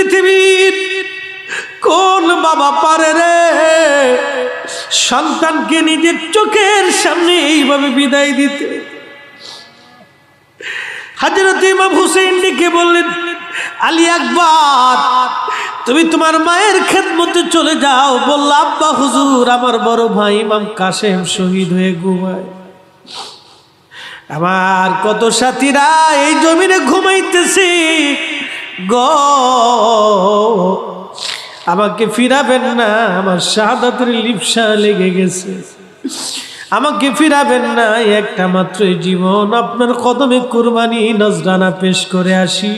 পৃথিবীর কোন বাবা পারে রে সন্তানকে নিজের চোখের সামনে এইভাবে বিদায় দিতে? হযরত ইমাম হুসাইন ডেকে বললেন, আলী আকবর, তুমি তোমার মায়ের খেদমতে চলে যাও। বলল, আব্বা হুজুর, আমার বড় ভাই ইমাম কাসেম শহীদ হয়ে ঘুমায়। আমার কত সাথীরা এই জমিনে ঘুমাইতেছে গো, আমাকে ফিরাবেন না, আমার শাহাদাতের লিপসা লেগে গেছে, আমাকে ফিরাবেন না, একটা মাত্রই জীবন, আপনার কদমে কুরবানি নজরানা পেশ করে আসি,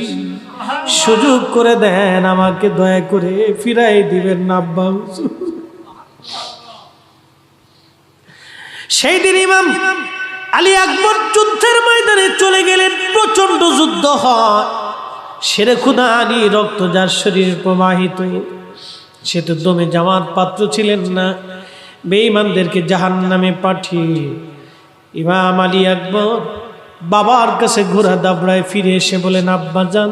সুযোগ করে দেন, আমাকে দয়া করে ফিরাই দিবেন না আব্বা হুজুর। সেই দিন ইমাম আলী আকবর যুদ্ধের ময়দানে চলে গেলেন। প্রচন্ড যুদ্ধ হয়, শেরে খুদা আলী রক্ত যার শরীরে প্রবাহিত, সে তো দমে যাওয়ার পাত্র ছিলেন না। বেঈমানদেরকে জাহান্নামে পাঠিয়ে ইমাম আলী আকবর বাবার কাছে ঘোড়া দাবড়ায় ফিরে এসে বলেন, আব্বা জান,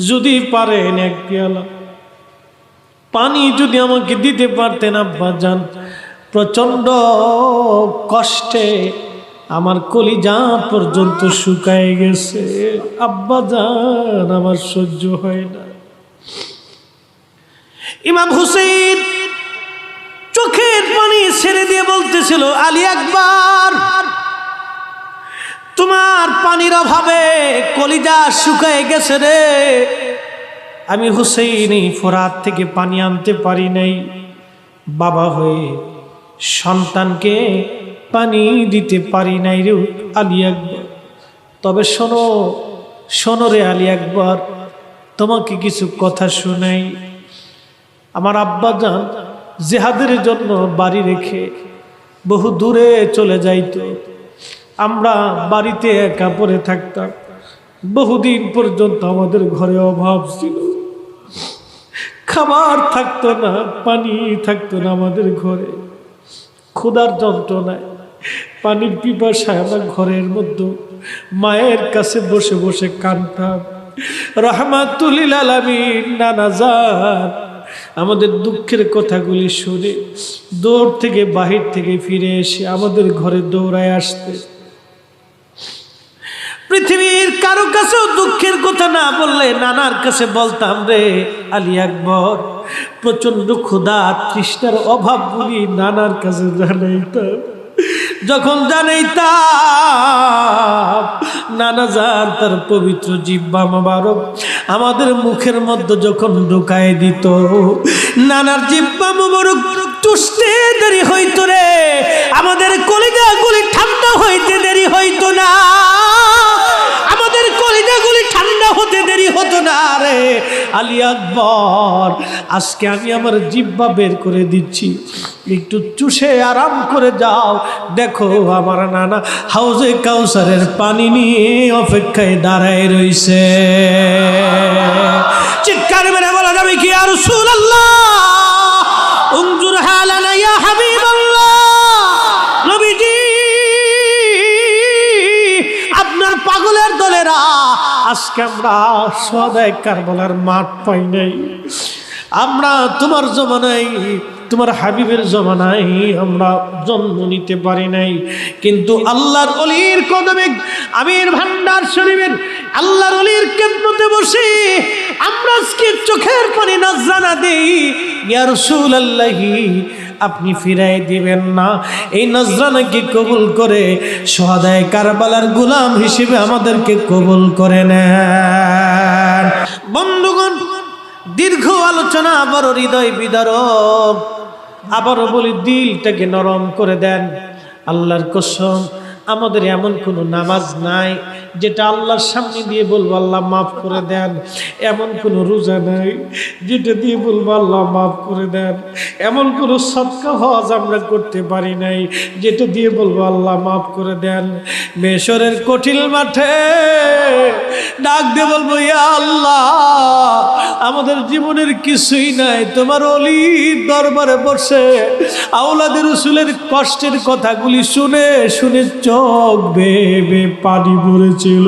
যদি পারেন এক পেয়ালা পানি যদি আমাকে দিতে পারতেন আব্বা জান, প্রচন্ড কষ্টে আমার কলিজা পর্যন্ত শুকায় গেছে, আব্বা জান আমার সহ্য হয় না। ইমাম হুসেইন চোখের পানি ছেড়ে দিয়ে বলতেছিল, আলী আকবর, তোমার পানির অভাবে কলিজা শুকায় গেছে রে, আমি হুসেইন এই ফোরাত থেকে পানি আনতে পারি নাই, বাবা হয়ে সন্তানকে পানি দিতে পারি নাই রে আলী আকবর। তবে শোনো শোনো রে আলী আকবর, তোমাকে কিছু কথা শোনাই। আমার আব্বা জান জিহাদের জন্য বাড়ি রেখে বহু দূরে চলে যাইতো, আমরা বাড়িতে একা পড়ে থাকতাম, বহুদিন পর্যন্ত আমাদের ঘরে অভাব ছিল, খাবার থাকতো না, পানি থাকতো না আমাদের ঘরে, ক্ষুধার যন্ত্রণায় পানির পিপাসায় আমরা ঘরের মধ্যে মায়ের কাছে বসে বসে কাঁদতাম। রাহমাতুল লিল আলামিন নানা জান আমাদের দুঃখের কথাগুলি শুনে দৌড় থেকে বাহির থেকে ফিরে এসে আমাদের ঘরে দৌড়ায় আসতে। পৃথিবীর কারো কাছেও দুঃখের কথা না বললে নানার কাছে বলতাম, রে আলী আকবর, প্রচন্ড ক্ষুধা তৃষ্ণার অভাবগুলি নানার কাছে জানাইতাম। যখন জানাইতাম, নানা জান তার পবিত্র জিহ্বা মোবারক আমাদের মুখের মধ্যে যখন ঢুকায় দিত, নানার জিহ্বা মোবারক টুসতে দেরি হইতো রে, আমাদের কলিজাগুলি ঠান্ডা হইতে দেরি হইতো না, আমাদের কলিজাগুলি ঠান্ডা হতে দেরি হতো না রে আলী আকবর। আজকে আমি আমার জিহ্বা বের করে দিচ্ছি, একটু চুষে আরাম করে যাও, দেখো আমার নানা হাউজে কাউসারের পানি নিয়ে অপেক্ষায় দাঁড়ায় রইছে। চিৎকার মেরে বলা যাবে কি, ইয়া রাসূলুল্লাহ উনজুর হালানা ইয়া হাবিবাল্লাহ, নবীজি আপনার পাগলের দলেরা আজকে আমরা সদায় কারবালার মাঠ পাই নাই, আমরা তোমার জমানায় তোমার হাবিবের জমানায় আমরা জন্ম নিতে পারি নাই, কিন্তু আল্লাহর ওলির কদমে আমির ভান্ডার শরীফের আল্লাহর ওলির খেদমতে বসে আমরা আজকে চোখের পানি নজরানা দেই। ইয়া রাসূলুল্লাহ, আপনি ফিরাই দিবেন না, এই নজরানাকে কবুল করে শহাদায়ে কারবালার গোলাম হিসেবে আমাদেরকে কবুল করে নেন। বন্ধুগণ, দীর্ঘ আলোচনা আবারও হৃদয় বিদারক, আবারও বলি দিলটাকে নরম করে দেন। আল্লাহর কসম, আমাদের এমন কোনো নামাজ নাই যেটা আল্লাহর সামনে দিয়ে বলবো আল্লাহ মাফ করে দেন, এমন কোনো রোজা নাই যেটা দিয়ে বলবো আল্লাহ মাফ করে দেন, এমন কোনো সদকা হজ আমরা করতে পারি নাই যেটা দিয়ে বলবো আল্লাহ মাফ করে দেন। মেশরের কঠিন মাঠে ডাক দিয়ে বলবো, ইয়া আল্লাহ, আমাদের জীবনের কিছুই নাই, তোমার ওলির দরবারে বসে আওলাদে রাসূলের কষ্টের কথাগুলি শুনে শুনে চোখ বেয়ে পানি পড়েছিল,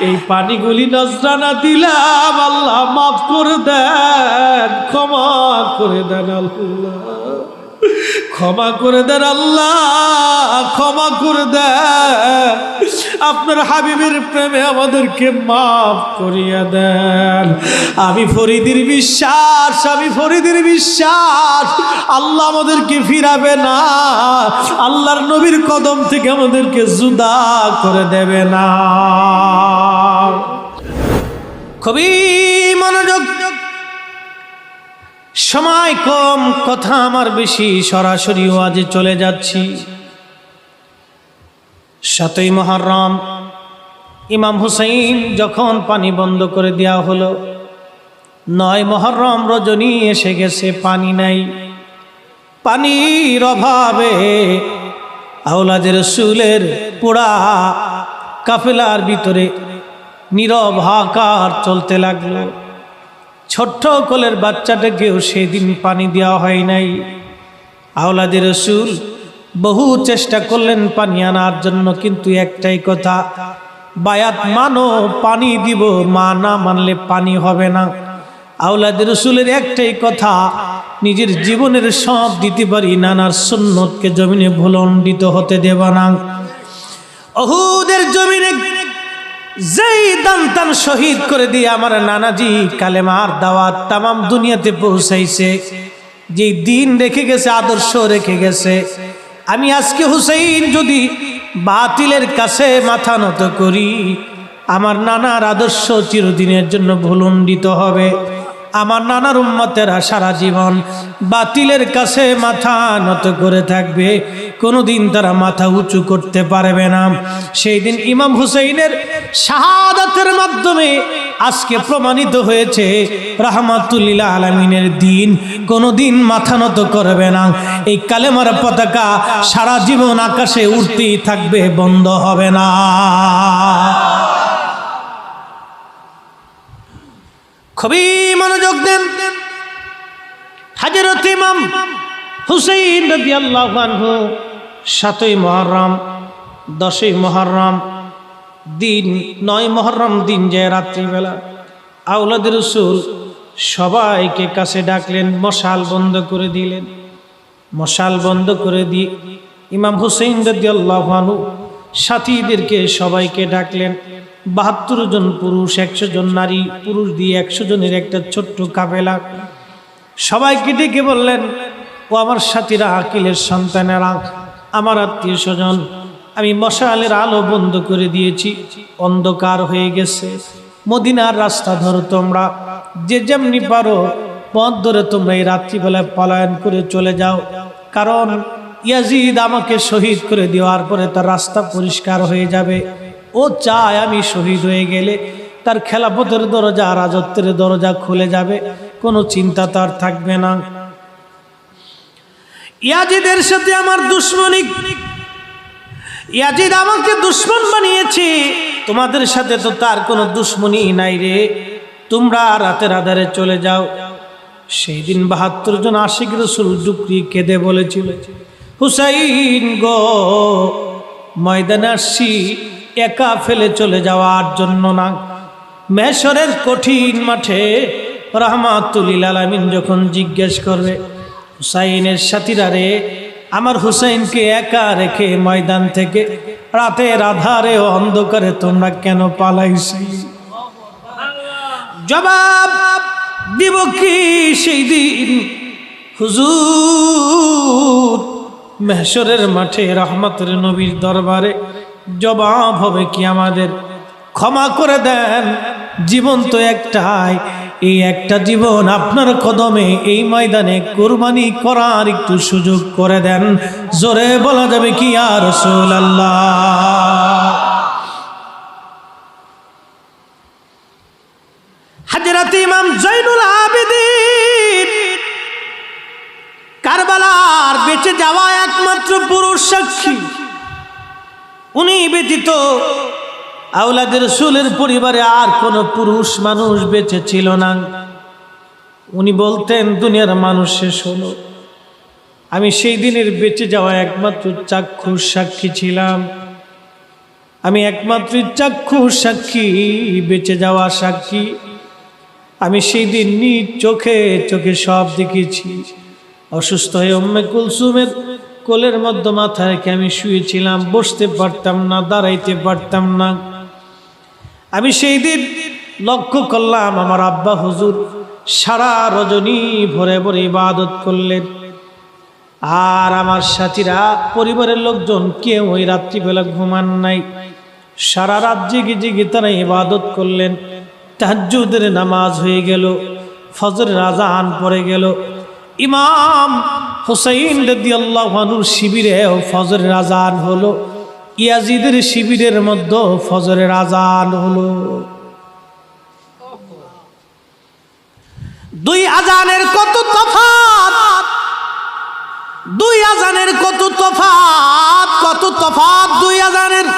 এই পানিগুলি নজরানা দিলাম, আল্লাহ মাফ করে দেন, ক্ষমা করে দেন আল্লাহ, ক্ষমা করে দেন আল্লাহ, ক্ষমা করে দেন। আপনার হাবিবের প্রেমে আমাদেরকে মাফ করিয়া দেন। আমি ফরিদির বিশ্বাস, আমি ফরিদির বিশ্বাস, আল্লাহ আমাদেরকে ফিরাবে না, আল্লাহর নবীর কদম থেকে আমাদেরকে জুদা করে দেবে না। খুবই মনোযোগ, সময় কম, কথা আমার বেশি, সরাসরি ওয়াজে চলে যাচ্ছি। 7ই মুহররম ইমাম হুসাইন যখন পানি বন্ধ করে দেওয়া হলো, 9 মুহররম রজনী এসে গেছে, পানি নাই। পানির অভাবে আওলাদের রাসূলের পোড়া কাফেলার ভিতরে নীরব হাহাকার চলতে লাগলো। ছোট্ট কোলের বাচ্চাটাকেও সেদিন পানি দেওয়া হয় নাই। আওলাদের রাসূল বহু চেষ্টা করলেন পানি আনার জন্য, কিন্তু একটাই কথা, বায়াত মানো, পানি দিব, মা না মানলে পানি হবে না। আওলাদের রাসূলের একটাই কথা, নিজের জীবনের সব দিতে পারি, নানার সুন্নতকে জমিনে ভুলণ্ডিত হতে দেব না। উহুদের জমিনে যেই দান শহীদ করে দিয়ে আমার নানাজি কালেমার দাওয়াত তামাম দুনিয়াতে পৌঁছাইছে, যে দিন রেখে গেছে, আদর্শ রেখে গেছে। আমি আজকে হুসাইন যদি বাতিলের কাছে মাথা নত করি, আমার নানার আদর্শ চিরদিনের জন্য ভুলণ্ডিত হবে। আমার নানার উম্মতেরা সারা জীবন বাতিলের কাছে মাথা নত করে থাকবে, কোনোদিন তারা মাথা উঁচু করতে পারবে না। সেই দিন ইমাম হুসাইনের শাহাদাতের মাধ্যমে আজকে প্রমাণিত হয়েছে রাহমাতুল লিল আলামিনের দিন কোনোদিন মাথা নত করবে না। এই কালেমার পতাকা সারা জীবন আকাশে উড়তেই থাকবে, বন্ধ হবে না। খুবই মনোযোগ দেন। হযরত ইমাম হুসাইন রাদিয়াল্লাহু আনহু 7ই মুহররম, 10ই মুহররম দিন, 9 মুহররম দিন যে রাত্রিবেলা আওলাদের রাসূল সবাইকে কাছে ডাকলেন, মশাল বন্ধ করে দিলেন। মশাল বন্ধ করে দিয়ে ইমাম হুসাইন রাদিয়াল্লাহু আনহু সাথীদেরকে সবাইকে ডাকলেন। 72 জন পুরুষ, 100 জন নারী, পুরুষ দিয়ে 100 জনের একটা ছোট্ট কাফেলা। সবাইকে ডেকে বললেন, ও আমার সাথীরা, আকিলের সন্তানেরা, আমার আত্মীয় স্বজন, আমি মশালের আলো বন্ধ করে দিয়েছি, অন্ধকার হয়ে গেছে। মদিনার রাস্তা ধরো, তোমরা যে যেমনি পারো পথ ধরে তোমরা এই রাত্রিবেলায় পলায়ন করে চলে যাও, কারণ ইয়াজিদ আমাকে শহীদ করে দেওয়ার পরে তার রাস্তা পরিষ্কার হয়ে যাবে। ও চায় আমি শহীদ হয়ে গেলে তার খেলাফতের দরজা, রাজত্বের দরজা খুলে যাবে, কোনো চিন্তা তার থাকবে না। ইয়াজিদের সাথে আমার দুশমনী, ইয়াজিদ আমাকে দুশমন বানিয়েছে, তোমাদের সাথে তো তার কোনো দুশমনী নাই রে, তোমরা রাতের আধারে চলে যাও। সেই দিন 72 জন আশিক রাসূল ডুকরি কেঁদে বলেছিল, হুসাইন গো, ময়দানে আসছি একা ফেলে চলে যাওয়ার জন্য না। মেশরের কঠিন মাঠে রাহমাতুল লিল আলামিন যখন জিজ্ঞেস করবে, হুসাইনের সাথীরা রে, আমার হুসাইনকে একা রেখে ময়দান থেকে রাতের আধারে ও অন্ধকারে তোমরা কেন পালাইছো? জবাব দিব কি সেই দিন? হুজুর, মেহশরের মাঠে রহমতের নবীর দরবারে জবাব হবে কি আমাদের? ক্ষমা করে দেন, জীবন তো একটাই, এই একটা জীবন আপনার কদমে এই ময়দানে কুরবানি করার একটু সুযোগ করে দেন। জোরে বলা যাবে কি ইয়া রাসূলুল্লাহ? হযরত ইমাম জয়নুল আবেদিন কারবালার বেঁচে যাওয়া একমাত্র পুরুষ সাক্ষী। উনি ব্যতীত আওলাদের রাসূলের পরিবারে আর কোনো পুরুষ মানুষ বেঁচে ছিল না। উনি বলতেন, দুনিয়ার মানুষ শেষ হলো, আমি সেই দিনের বেঁচে যাওয়া একমাত্র চাক্ষুষ সাক্ষী ছিলাম। আমি একমাত্র চাক্ষুষ সাক্ষী, বেঁচে যাওয়া সাক্ষী। আমি সেই দিন নিজ চোখে চোখে সব দেখেছি। অসুস্থ হয়ে উম্মে কুলসুমের কোলের মধ্যে মাথা রেখে আমি শুয়েছিলাম, বসতে পারতাম না, দাঁড়াইতে পারতাম না। আমি সেই দিন লক্ষ্য করলাম আমার আব্বা হুজুর সারা রজনী ভরে ভরে ইবাদত করলেন, আর আমার সাথীরা পরিবারের লোকজন কেউ ওই রাত্রিবেলা ঘুমান নাই। সারা রাত জেগে জেগে তারা ইবাদত করলেন। তাহাজ্জুদের নামাজ হয়ে গেল, ফজরের আযান পড়ে গেল। ইমাম হুসাইন রাদিয়াল্লাহু আনহুর শিবিরেও ফজরের আযান হলো, ইয়াজিদের শিবিরের মধ্যে ফজরের আযান হলো। দুই আযানের কত তফাত, দুই আযানের কত তফাত, কত তফাত দুই আযানের।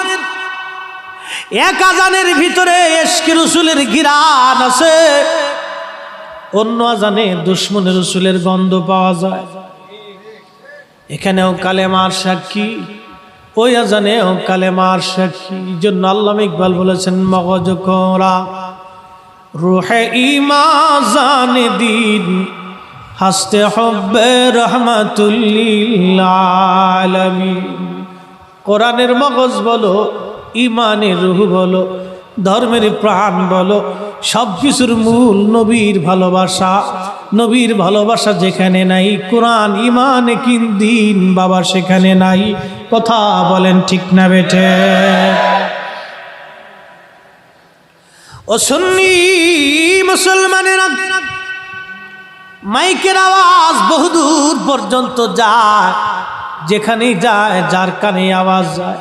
এক আযানের ভিতরে ইশকে রাসূলের ঘিরান আছে, অন্য আযানে দুশমনের রাসূলের গন্ধ পাওয়া যায়। এখানেও কালেমার সাক্ষী, ওই আযানেও কালেমার সাক্ষী। এই জন্য আল্লামা ইকবাল বলেছেন, মগজ কোরা রুহে ঈমান জানে দিন হাসতে হব্বে রহমাতুল লিল আলামিন। কোরআনের মগজ বলো, ইমানের রূহ বলো, ধর্মের প্রাণ বলো, সব কিছুর মূল নবীর ভালোবাসা। নবীর ভালোবাসা যেখানে নাই, কোরআন ইমান কিন দিন বাবা সেখানে নাই। কথা বলেন ঠিক না বেঠে? ও সুন্নি মুসলমানেরা, মাইকের আওয়াজ বহুদূর পর্যন্ত যায়, যেখানেই যায় যার কানে আওয়াজ যায়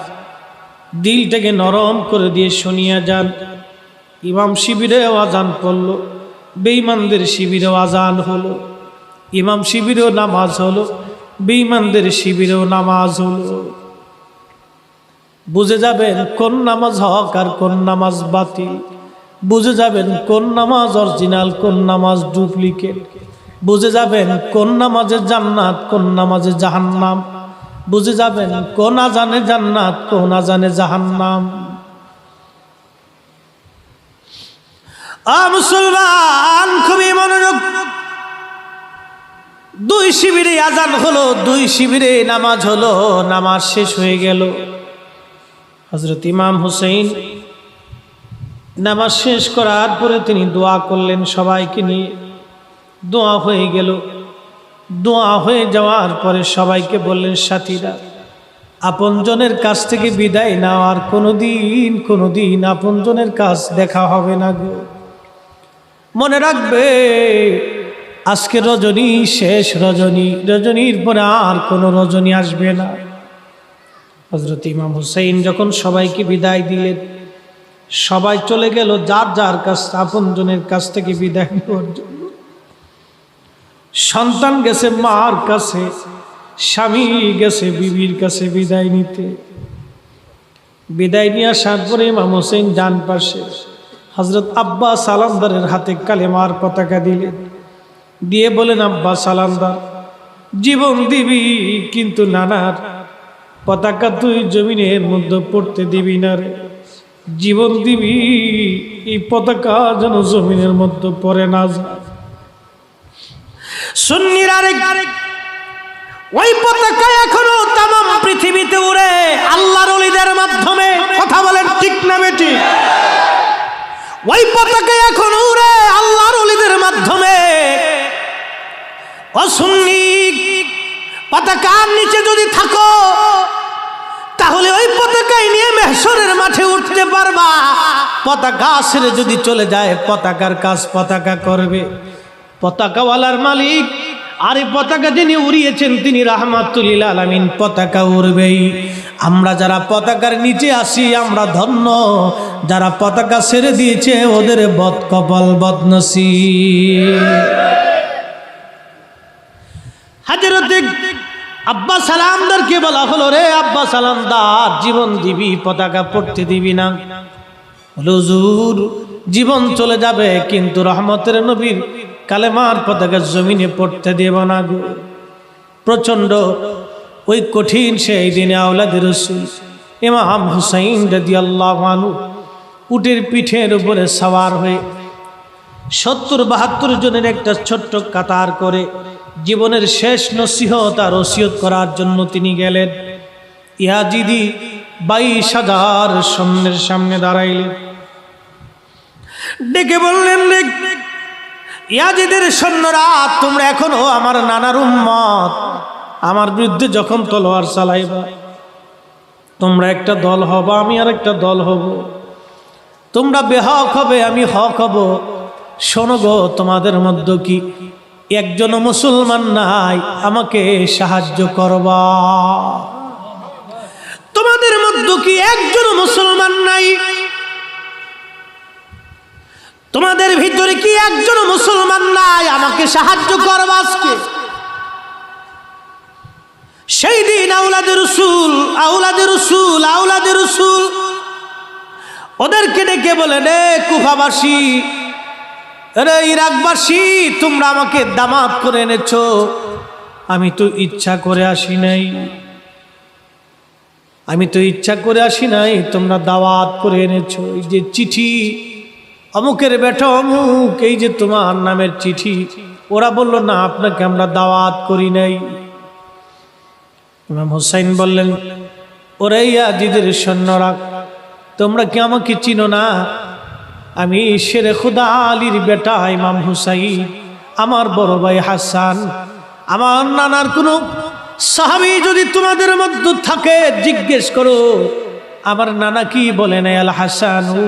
দিলটাকে নরম করে দিয়ে শুনিয়া যান। ইমাম শিবিরেও আযান পড়ল, বেঈমানদের শিবিরেও আযান হলো। ইমাম শিবিরেও নামাজ হলো, বেঈমানদের শিবিরেও নামাজ হলো। বুঝে যাবেন কোন নামাজ হক আর কোন নামাজ বাতিল। বুঝে যাবেন কোন নামাজ অরিজিনাল, কোন নামাজ ডুপ্লিকেট। বুঝে যাবেন কোন নামাজে জান্নাত, কোন নামাজে জাহান্নাম। বুঝে যাবেন কোন আযানে জান্নাত, কোন আযানে জাহান্নাম। মুসলমান খুবই মনোযোগ। দুই শিবিরে আযান হলো, দুই শিবিরে নামাজ হলো। নামাজ শেষ হয়ে গেল। হযরত ইমাম হুসাইন নামাজ শেষ করার পরে তিনি দোয়া করলেন সবাইকে নিয়ে। দোয়া হয়ে গেল। দোয়া হয়ে যাওয়ার পরে সবাইকে বললেন, সাথীরা আপনজনের কাছ থেকে বিদায় নাও, আর কোনোদিন আপনজনের কাছ দেখা হবে না গো। মনে রাখবে আজকে রজনী শেষ রজনী, রজনীর পরে আর কোনো রজনী আসবে না। হযরত ইমাম হুসাইন যখন সবাইকে বিদায় দিলেন, সবাই চলে গেল যার যার কাছ, আপনজনের কাছ থেকে বিদায় নেওয়ার জন্য। সন্তান গেছে মার কাছে, স্বামী গেছে বিবির কাছে বিদায় নিতে। বিদায় নিয়ে আসার পরে ইমাম হুসাইন ডান পাশে হযরত আব্বাস সালামদারের হাতে কালেমার পতাকা দিলেন। দিয়ে বলেন, আব্বাস সালামদার জীবন দিবি, কিন্তু নানার পতাকা তুই জমিনের মধ্যে পড়তে দিবি না রে। জীবন দিবি, এই পতাকা যেন জমিনের মধ্যে পড়ে না যায়। সুন্নিরা ওই পতাকা এখনো তামাম পৃথিবীতে উড়ে আল্লাহর ওলিদের মাধ্যমে। কথা বলেন ঠিক না বেটি? ওই পতাকা এখনো উড়ে আল্লাহর ওলিদের মাধ্যমে। ও সুন্নি, পতাকার নিচে যদি থাকো তাহলে ওই পতাকায় নিয়ে মেহশরের মাঠে উঠতে পারবা। পতাকা ছেড়ে যদি চলে যায়, পতাকার কাজ পতাকা করবে। পতাকাওয়ালার মালিক, আর এই পতাকা যিনি উড়িয়েছেন তিনি রাহমাতুল লিল আলামিন। পতাকা উড়বেই। আমরা যারা পতাকার নিচে আসি আমরা ধন্য, যারা পতাকা ছেড়ে দিয়েছে ওদের বদকপাল বদনসিব। হযরত আব্বা সালামদারকে বলা হলো, রে আব্বা সালামদার জীবন দিবি, পতাকা পড়তে দিবি না? হুজুর জীবন চলে যাবে, কিন্তু রহমতের নবীর কালেমার পতাকা জমিনে পড়তে দেব না গো। প্রচন্ড ওই কঠিন সেই দিনে আওলাদ রাসূল ইমাম হুসাইন রাদিয়াল্লাহু আনহু উটের পিঠের উপরে সওয়ার হয়ে 70-72 জনের একটা ছোট্ট কাতার করে জীবনের শেষ নসিহত আর ওসিয়ত করার জন্য তিনি গেলেন। ইয়াজিদি 22,000 সৈন্যের সামনে দাঁড়াইলেন, ডেকে বললেন, ইয়াজিদের সৈন্যরা, তোমরা এখনো আমার নানার উম্মত, আমার বিরুদ্ধে যখন তলোয়ার চালাইবা তোমরা একটা দল হবা, আমি আর একটা দল হব, তোমরা বেহক হবে, আমি হক হব। শোনো গো, তোমাদের মধ্যে কি একজন মুসলমান নাই আমাকে সাহায্য করবা? তোমাদের মধ্যে কি একজন মুসলমান নাই? তোমাদের ভিতরে কি একজন মুসলমান নাই আমাকে সাহায্য করবা আজকে? সেই দিন আওলাদে রসুল, আওলাদে রসুল, আওলাদে রসুল ওদেরকে ডেকে বলে, রে কুফাবাসী, রে ইরাকবাসী, তোমরা আমাকে দামাত করে এনেছো, আমি তো ইচ্ছা করে আসি নাই, আমি তো ইচ্ছা করে আসি নাই, তোমরা দাওয়াত করে এনেছো। এই যে চিঠি, অমুকের বেটা অমুক, এই যে তোমার নামের চিঠি। ওরা বলল, না, আপনাকে আমরা দাওয়াত করি নাই। ইমাম হুসাইন বললেন, ওরে ইয়াজিদের সৈন্যরা, তোমরা কি আমাকে চিনো না? আমি শেরে খুদা আলীর বেটা ইমাম হুসাইন, আমার বড় ভাই হাসান। আমার নানার কোনো সাহাবী যদি তোমাদের মধ্যে থাকে জিজ্ঞেস করো, আমার নানা কি বলেন, আল হাসানু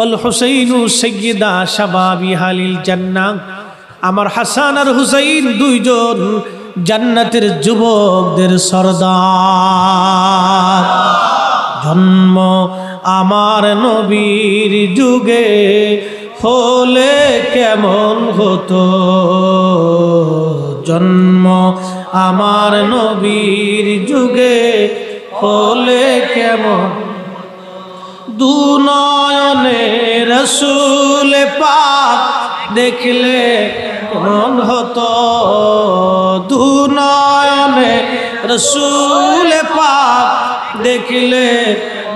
আল হুসাইনু সাইয়্যিদা শাবাবি হালিল জান্নাহ। আমার হাসান আর হুসাইন দুইজন জান্নাতের যুবকদের সরদার। জন্ম আমার নবীর যুগে হলে কেমন হতো, জন্ম আমার নবীর যুগে হলে কেমন, দুনয়নে রসুল পাক দেখলে কেমন হতো, দুনয়নে রসুল পাক দেখলে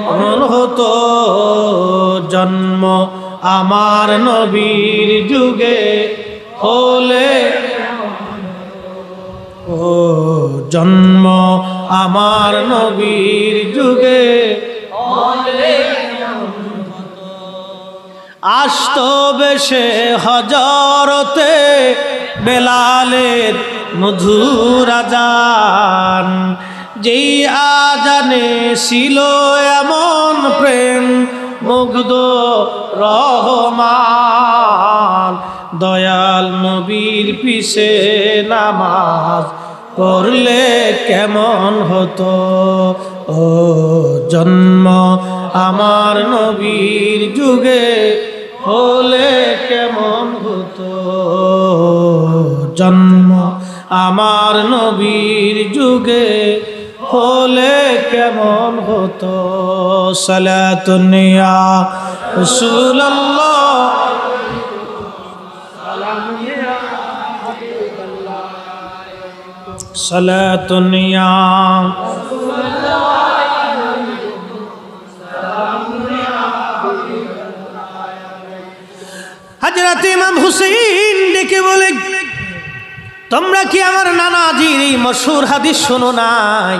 কেমন হতো, জন্ম আমার নবীর যুগে হলে, ও জন্ম আমার নবীর যুগে হলে। আসতো বেশে হজরতে বেলালের মধুর আজান, যেই আজানে ছিল এমন প্রেম মুগ্ধ রহমান, দয়াল নবীর পিছে নামাজ পড়লে কেমন হতো, ও জন্ম আমার নবীর যুগে হলে কেমন হতো, জন্ম আমার নবীর যুগে হলে কেমন হতো। সালাতুন ইয়া রাসূলুল্লাহ, সালাতুন ইয়া হযরত ইমাম হুসাইন ডেকে বলে, তোমরা কি আমার নানাজির এই মশহুর হাদিস শোনো নাই?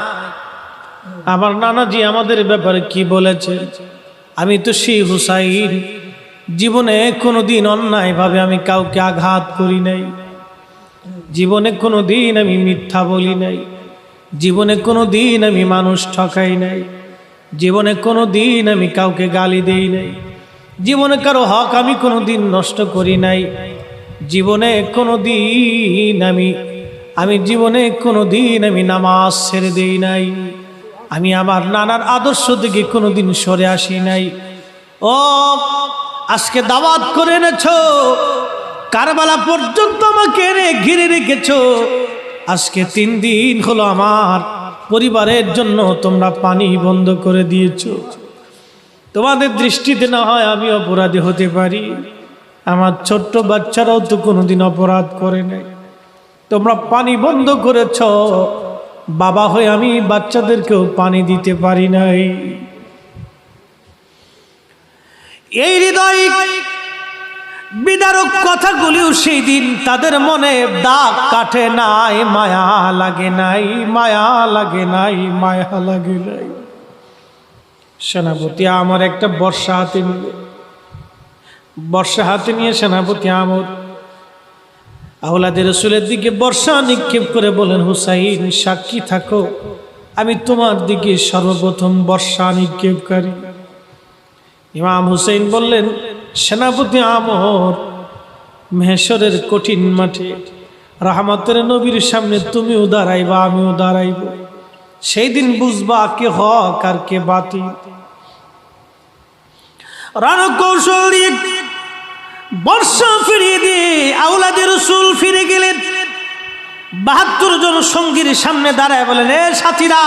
আমার নানাজি আমাদের ব্যাপারে কি বলেছে? আমি তো সেই হুসাইন, জীবনে কোনোদিন অন্যায়ভাবে আমি কাউকে আঘাত করি নাই, জীবনে কোনোদিন আমি মিথ্যা বলি নাই, জীবনে কোনোদিন আমি মানুষ ঠকাই নাই, জীবনে কোনোদিন আমি কাউকে গালি দেই নাই, জীবনে কারো হক আমি কোনোদিন নষ্ট করি নাই, জীবনে কোনোদিন আমি জীবনে কোনোদিন আমি নামাজ ছেড়ে দেই নাই, আমি আমার নানার আদর্শ থেকে কোনোদিন সরে আসি নাই। ও আজকে দাওয়াত করে এনেছো, কারবালা পর্যন্ত আমাকে ঘিরে রেখেছো, আজকে 3 দিন হলো আমার পরিবারের জন্য তোমরা পানি বন্ধ করে দিয়েছো। তোমাদের দৃষ্টিতে না হয় আমি অপরাধী হতে পারি, আমার ছোট্ট বাচ্চারাও তো কোনোদিন অপরাধ করে নাই, তোমরা পানি বন্ধ করেছ, বাবা হয়ে আমি বাচ্চাদেরকেও পানি দিতে পারি নাই। এই হৃদয় বিদারক কথাগুলিও সেই দিন তাদের মনে দাগ কাটে নাই, মায়া লাগে নাই, মায়া লাগে নাই, মায়া লাগে নাই। সেনাপতি আমার একটা বর্ষা হাতে নিল, বর্ষা হাতে নিয়ে সেনাপতি আমর আওলাদে রসুলের দিকে বর্ষা নিক্ষেপ করে বলেন, হুসাইন সাক্ষী থাকো, আমি তোমার দিকে সর্বপ্রথম বর্ষা নিক্ষেপকারী। ইমাম হুসাইন বললেন, সেনাপতি আমর, মেহেশরের কঠিন মাঠে রাহমাতের নবীর সামনে তুমিও দাঁড়াইবা, আমিও দাঁড়াইব, সেই দিন বুঝবা কে হক আর কে বাতিল। রণকৌশল দিয়ে বর্ষা ফিরিয়ে দিয়ে আওলাদে রসুল ফিরে গেলেন। ৭২ জন সঙ্গীর সামনে দাঁড়ায় বলেন, এ সাথীরা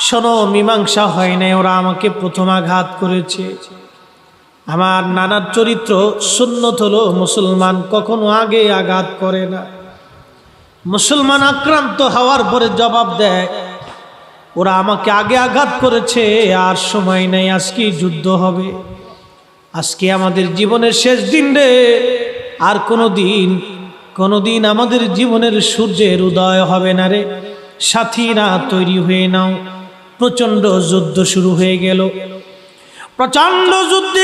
শোনো, মীমাংসা হয় নাই, ওরা আমাকে প্রথম আঘাত করেছে। আমার নানার চরিত্র সুন্নত হলো মুসলমান কখনো আগে আঘাত করে না। মুসলমান আক্রান্ত হওয়ার পরে জবাব দেয়, ওরা আমাকে আগে আঘাত করেছে, আর সময় নেই, আজকেই যুদ্ধ হবে, আজকে আমাদের জীবনের শেষ দিন রে, আর কোনোদিন আমাদের জীবনের সূর্যের উদয় হবে না রে। সাথীরা তৈরি হয়ে নাও, প্রচন্ড যুদ্ধ শুরু হয়ে গেল। প্রচন্ড যুদ্ধে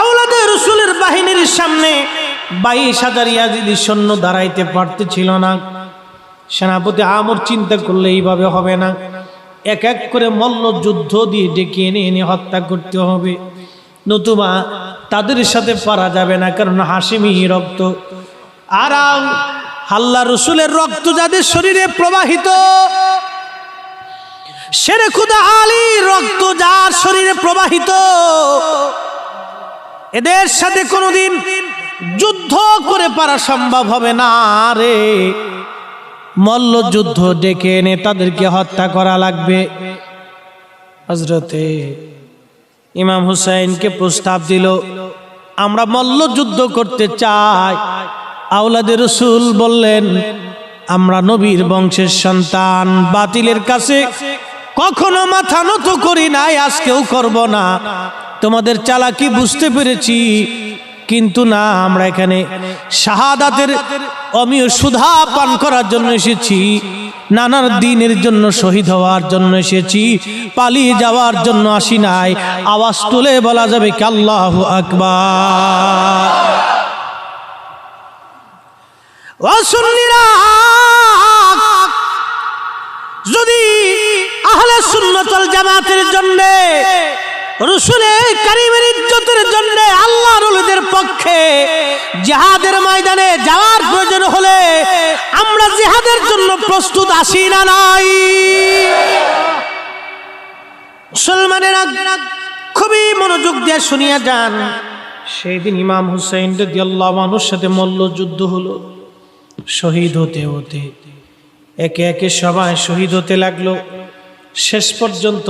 আওলাদে রসুলের বাহিনীর সামনে ২২,০০০ ইয়াজিদি সৈন্য দাঁড়াইতে পারতেছিল না। সেনাপতি আমর চিন্তা করলে এইভাবে হবে না, এক এক করে মল্ল যুদ্ধ দিয়ে ডেকে এনে এনে হত্যা করতে হবে, নতুবা তাদের সাথে পারা যাবে না, কারণ হাশিমি রক্ত আর আল্লাহ রসুলের রক্ত যাদের শরীরে প্রবাহিত, শেরে খুদা আলী রক্ত যার শরীরে প্রবাহিত, এদের সাথে কোনোদিন যুদ্ধ করে পারা সম্ভব হবে না রে। মল্ল যুদ্ধ ডেকে এনে তাদেরকে হত্যা করা লাগবে। হযরতে ইমাম হুসাইনকে প্রস্তাব দিল, আমরা মল্ল যুদ্ধ করতে চাই। আওলাদে রসুল বললেন, আমরা নবীর বংশের সন্তান, বাতিলের কাছে কখনো মাথা নত করি নাই, আজকেও করব না। তোমাদের চালাকি বুঝতে পেরেছি, কিন্তু না, আমরা এখানে শাহাদাতের অমীয় সুধা পান করার জন্য এসেছি, নানার দ্বীনের জন্য শহীদ হওয়ার জন্য এসেছি, পালিয়ে যাওয়ার জন্য আসি নাই। আওয়াজ তুলে বলা যাবে কি আল্লাহু আকবার। ও সুন্নিরা, যদি আহলে সুন্নাত ওয়াল জামাতের জন্য, রাসূলের কারীমের ইজ্জতের জন্য, আল্লাহর ওলিদের পক্ষে জিহাদের ময়দানে যাওয়ার প্রয়োজন হলে আমরা জিহাদের জন্য প্রস্তুত আছি না নাই? মুসলমানেরা খুবই মনোযোগ দিয়ে শুনিয়া যান। সেই দিন ইমাম হুসাইন রাদিয়াল্লাহু আনহুর সাথে মল্ল যুদ্ধ হলো। শহীদ হতে হতে একে একে সবাই শহীদ হতে লাগলো। শেষ পর্যন্ত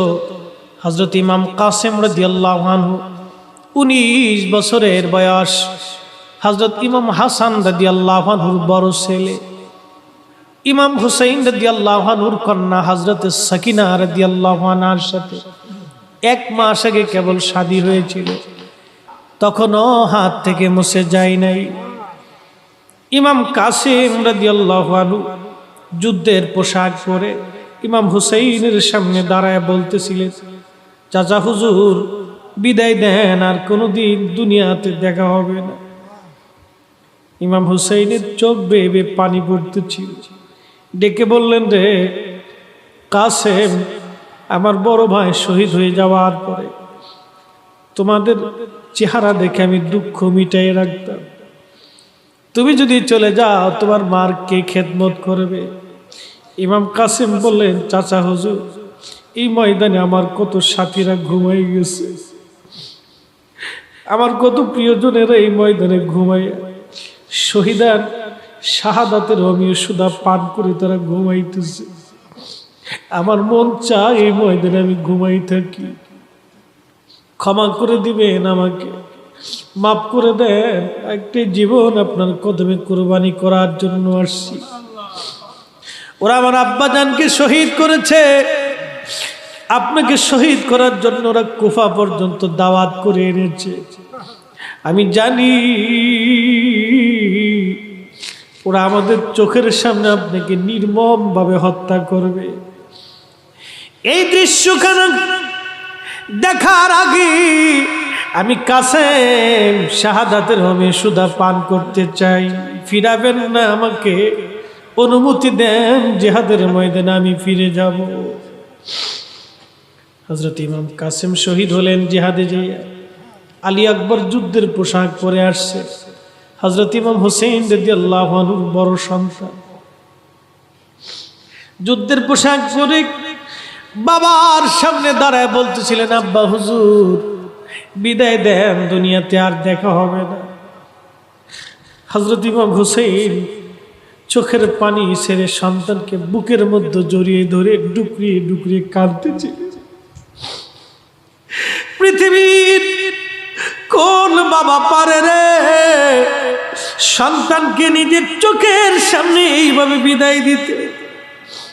হযরত ইমাম কাসেম রাদিয়াল্লাহু আনহু 19 বছরের বয়স, হযরত ইমাম হাসান রাদিয়াল্লাহু আনহুর বড় ছেলে, ইমাম হুসাইন রাদিয়াল্লাহু আনহুর কন্যা হযরত সাকিনা রাদিয়াল্লাহু আনহার সাথে 1 মাস আগে কেবল শাদী হয়েছিল, তখনও হাত থেকে মুছে যায় নাই। ইমাম কাসেম রাদিয়াল্লাহু আনহু যুদ্ধের পোশাক পরে ইমাম হুসাইনের সামনে দাঁড়ায় বলতেছিলেন, চাচা হুজুর বিদায় দেন, আর কোনোদিন দুনিয়াতে দেখা হবে না। ইমাম হুসাইনের চোখ বেয়ে বেয়ে পানি পড়তেছিল। ডেকে বললেন, রে কাসেম, আমার বড় ভাই শহীদ হয়ে যাওয়ার পরে তোমাদের চেহারা দেখে আমি দুঃখ মিটাই রাখতাম। তুমি যদি চলে যাও, তোমার মার কে খেদমত করবে? ইমাম কাসেম বললেন, চাচা হুজুর, এই ময়দানে আমার কত সাথীরা ঘুমাই গেছে, আমার কত প্রিয়জনেরা এই ময়দানে ঘুমাই, শহীদান শাহাদাতের অমীয় সুধা পান করে তারা ঘুমাইতেছে। আমার মন চায় এই ময়দানে আমি ঘুমাই থাকি। ক্ষমা করে দিবেন, আমাকে মাফ করে দেন, একটি জীবন আপনার কদমে কুরবানি করার জন্য আসছি। ওরা আমার আব্বাজানকে শহীদ করেছে, আপনাকে শহীদ করার জন্য ওরা কুফা পর্যন্ত দাওয়াত করে এনেছে। আমি জানি ওরা আমাদের চোখের সামনে আপনাকে নির্মমভাবে হত্যা করবে। এই দৃশ্যখানা দেখার আগে আমি কাসেম শাহাদাতের হবে সুদা পান করতে চাই, ফিরাবেন না আমাকে, অনুমতি দেন জিহাদের ময়দানে আমি ফিরে যাব। হযরত ইমাম কাসেম শহীদ হলেন জিহাদে যাইয়া। আলী আকবর যুদ্ধের পোশাক পরে আসছে। হযরত ইমাম হোসেন রাদিয়াল্লাহু আনহুর বড় সন্তান যুদ্ধের পোশাক পরে বাবার সামনে দাঁড়ায় বলতেছিলেন, আব্বা হুজুর বিদায় দেন, দুনিয়াতে আর দেখা হবে না। হযরত ইমাম হোসেন চোখের পানি ছেড়ে সন্তানকে বুকের মধ্যে জড়িয়ে ধরে ডুকরিয়ে ডুকরিয়ে কাঁদতেছিল। পৃথিবীর কোন বাবা পারে রে সন্তানকে নিজের চোখের সামনে এইভাবে বিদায় দিতে?